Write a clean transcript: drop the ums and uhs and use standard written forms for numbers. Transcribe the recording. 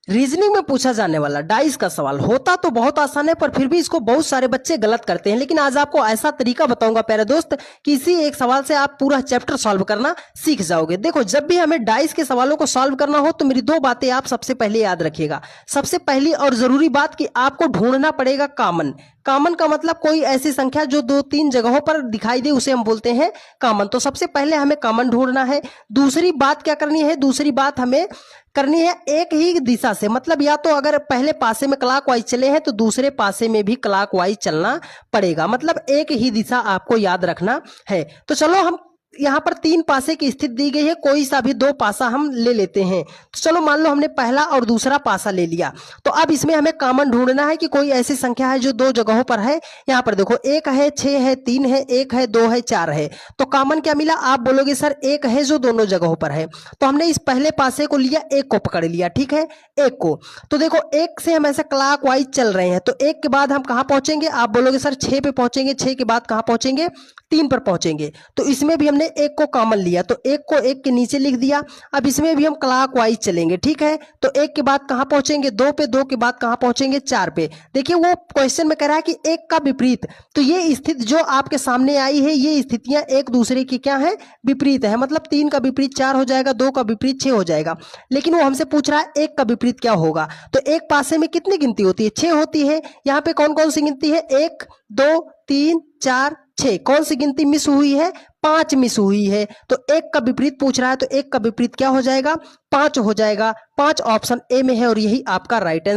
Reasoning में पूछा जाने वाला डाइस का सवाल होता तो बहुत आसान है, पर फिर भी इसको बहुत सारे बच्चे गलत करते हैं। लेकिन आज आपको ऐसा तरीका बताऊंगा प्यारे दोस्त कि इसी एक सवाल से आप पूरा चैप्टर सॉल्व करना सीख जाओगे। देखो, जब भी हमें डाइस के सवालों को सॉल्व करना हो तो मेरी दो बातें आप सबसे पहले याद रखिएगा। सबसे पहली और जरूरी बात कि आपको ढूंढना पड़ेगा कॉमन। कॉमन का मतलब कोई ऐसी संख्या जो दो तीन जगहों पर दिखाई दे उसे हम बोलते हैं कॉमन। तो सबसे पहले हमें कॉमन ढूंढना है। दूसरी बात क्या करनी है? दूसरी बात हमें करनी है एक ही दिशा से, मतलब या तो अगर पहले पासे में क्लॉकवाइज चले हैं तो दूसरे पासे में भी क्लॉकवाइज चलना पड़ेगा, मतलब एक ही दिशा आपको याद रखना है। तो चलो, हम यहाँ पर तीन पासे की स्थिति दी गई है, कोई सा भी दो पासा हम ले लेते हैं। तो चलो, मान लो हमने पहला और दूसरा पासा ले लिया, तो अब इसमें हमें कॉमन ढूंढना है कि कोई ऐसी संख्या है जो दो जगहों पर है। यहाँ पर देखो, एक है, 6 है, 3 है, 1 है, 2 है, 4 है। तो कॉमन क्या मिला? आप बोलोगे सर एक है जो दोनों जगहों पर है। तो हमने इस पहले पासे को लिया, एक को पकड़ लिया, ठीक है, एक को। तो देखो, एक से हम ऐसे क्लॉकवाइज चल रहे हैं, तो एक के बाद हम कहाँ पहुंचेंगे? आप बोलोगे सर 6 पे पहुंचेंगे। 6 के बाद कहाँ पहुंचेंगे? 3 पर पहुंचेंगे। तो इसमें भी हमने एक को कॉमन लिया, तो एक को एक के नीचे लिख दिया। अब इसमें भी हम क्लॉकवाइज चलेंगे, ठीक है। तो एक के बाद कहां पहुंचेंगे? 2 पे। 2 के बाद कहां पहुंचेंगे? 4 पे। देखिए, वो क्वेश्चन में कह रहा है कि एक का विपरीत। तो ये स्थिति जो आपके सामने आई है, ये स्थितियां एक दूसरे की क्या है? विपरीत है। मतलब 3 का विपरीत 4 हो जाएगा, 2 का विपरीत 6 हो जाएगा। लेकिन वो हमसे पूछ रहा है एक का विपरीत क्या होगा। तो एक पासे में कितनी गिनती होती है? 6 होती है। यहाँ पे कौन कौन सी गिनती है? 1 2 3 4 6। कौन सी गिनती मिस हुई है? 5 मिस हुई है। तो एक का विपरीत पूछ रहा है, तो एक का विपरीत क्या हो जाएगा? 5 हो जाएगा। 5 ऑप्शन ए में है और यही आपका राइट आंसर